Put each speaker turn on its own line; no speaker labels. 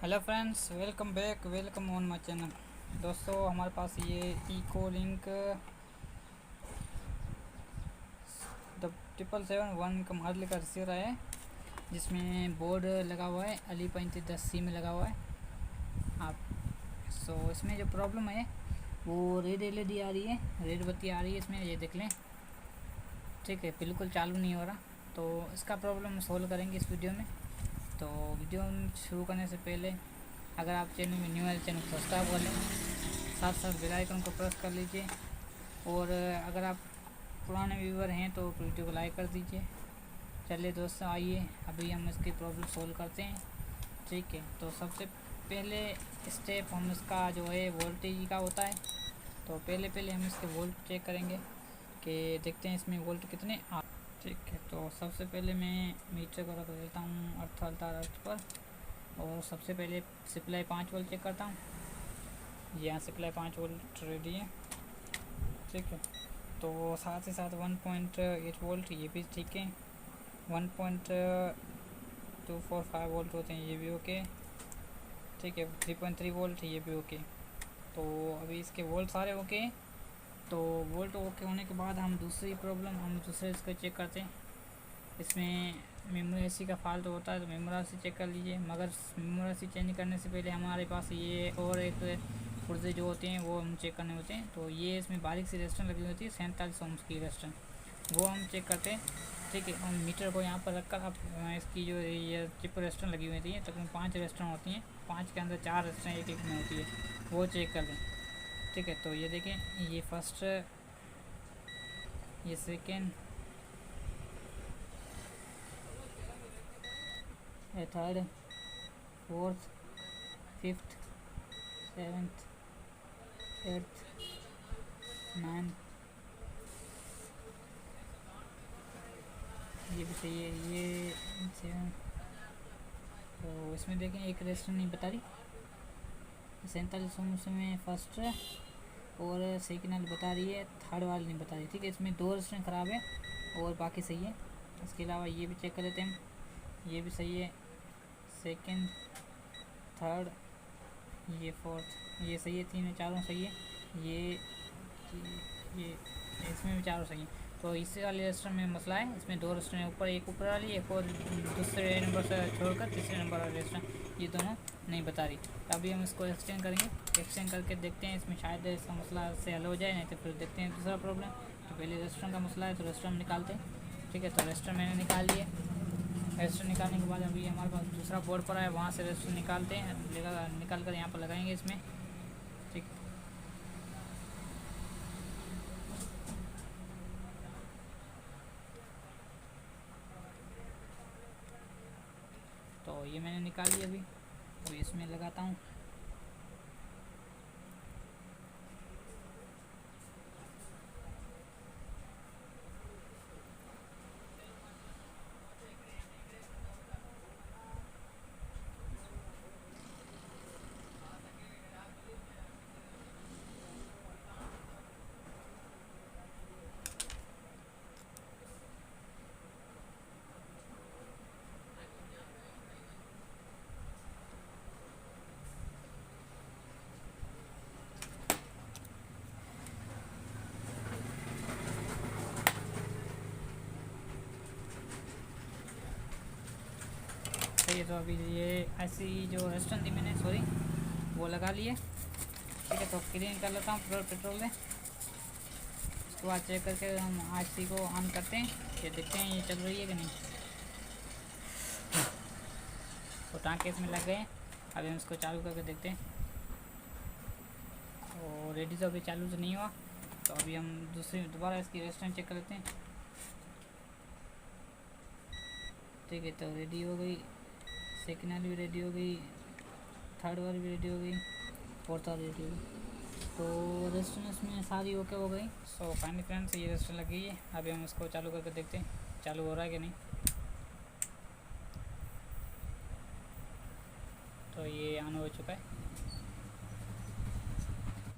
Hello friends, welcome back, welcome on my channel. दोस्तों, हमारे पास ये इको लिंक द 771 का मॉडल का रिसीवर है, जिसमें बोर्ड लगा हुआ है अली 3510C में लगा हुआ है। आप इसमें जो प्रॉब्लम है वो रेड LED आ रही है, रेड बत्ती आ रही है इसमें, ये देख लें। ठीक है, बिल्कुल चालू नहीं हो रहा। तो इसका प्रॉब्लम सोल्व करेंगे इस वीडियो में। तो वीडियो शुरू करने से पहले अगर आप चैनल में न्यू है, चैनल को सब्सक्राइब कर लें, साथ साथ बेल आइकन को प्रेस कर लीजिए। और अगर आप पुराने व्यूवर हैं तो वीडियो को लाइक कर दीजिए। चलिए दोस्तों, आइए अभी हम इसकी प्रॉब्लम सोल्व करते हैं। ठीक है, तो सबसे पहले स्टेप हम इसका जो है वोल्टेज का होता है। तो पहले हम इसके वोल्ट चेक करेंगे कि देखते हैं इसमें वोल्ट कितने आ। ठीक है, तो सबसे पहले मैं मीटर को रख देता हूँ अर्थ पर, और सबसे पहले सप्लाई 5 वोल्ट चेक करता हूँ। यहाँ सप्लाई 5 वोल्ट रेडी है। ठीक है, तो साथ ही साथ 1.8 वोल्ट ये भी ठीक है, 1.245 वोल्ट होते हैं, ये भी ओके। ठीक है, 3.3 वोल्ट ये भी ओके। तो अभी इसके वोल्ट सारे ओके। तो वोल्ट ओके होने के बाद हम दूसरी इसको चेक करते हैं। इसमें मेमोरी AC का फॉल्ट होता है, तो मेमोरी AC चेक कर लीजिए। मगर मेमोरी AC चेंज करने से पहले हमारे पास ये और एक पुर्जे जो होते हैं वो हम चेक करने होते हैं। तो ये इसमें बारीक सी रेजिस्टेंस लगी होती है, 47 ohms की रेजिस्टेंस, वो हम चेक करते हैं। ठीक है, हम मीटर को यहाँ पर रखकर अब इसकी जो ये चिप रेजिस्टेंस लगी हुई है, तकरीबन 5 रेजिस्टेंस होती हैं, 5 के अंदर 4 रेजिस्टेंस एक में होती है, वो चेक कर लें। ठीक है, तो ये देखें, ये फर्स्ट, ये second, third, fourth, fifth, seventh, eighth, ninth, ये भी सही है, ये 7। तो इसमें देखें एक रेजिस्टेंस नहीं बता रही, 47 ohms में फर्स्ट और सेकेंड वाली बता रही है, थर्ड वाली नहीं बता रही। ठीक है, इसमें 2 रेजिस्टेंस ख़राब है और बाकी सही है। इसके अलावा ये भी चेक कर लेते हैं, ये भी सही है, सेकेंड, थर्ड, ये फोर्थ, ये सही है, तीनों चारों सही है, ये इसमें भी चारों सही है। तो इस वाले रजिस्टर में मसला है, इसमें 2 रजिस्टर हैं, ऊपर एक ऊपर वाली, एक और दूसरे नंबर से छोड़कर तीसरे नंबर वाला रजिस्टर, ये दोनों नहीं बता रही। तो अभी हम इसको एक्सटेंड करेंगे, एक्सटेंड करके देखते हैं इसमें शायद इसका मसला से हल हो जाए, नहीं तो फिर देखते हैं दूसरा प्रॉब्लम। तो पहले रजिस्टर का मसला है, तो रजिस्टर हम निकालते हैं। ठीक है, तो रजिस्टर मैंने निकाल लिए। रजिस्टर निकालने के बाद अभी हमारे पास दूसरा बोर्ड पड़ा है, वहाँ से रजिस्टर निकालते हैं, निकाल कर यहाँ पर लगाएंगे इसमें। ठीक, तो ये मैंने निकाल लिया अभी, तो इसमें लगाता हूँ। सही है, तो अभी ये ऐसी जो रेस्टोरेंट थी मैंने, सॉरी, वो लगा लिए। ठीक है, तो क्लीन कर लेता हूँ पेट्रोल में। उसके बाद चेक करके हम RC को ऑन करते हैं, ये देखते हैं ये चल रही है कि नहीं। तो टाँके इसमें लग गए। अभी हम इसको चालू करके देखते हैं। और रेडी तो अभी चालू तो नहीं हुआ, तो अभी हम दोबारा इसकी रेजिस्टेंस चेक कर लेते हैं। ठीक है, तो रेडी हो गई, सेकेंड वाली भी रेडी हो गई, थर्ड वाली भी रेडी हो गई, फोर्थ वाली रेडी हो गई। तो रेजिस्टेंस में सारी ओके हो गई। सो फाइनली फ्रेंड्स, ये रेजिस्टेंस लग गई है। अभी हम इसको चालू करके देखते हैं चालू हो रहा है कि नहीं। तो ये ऑन हो चुका है।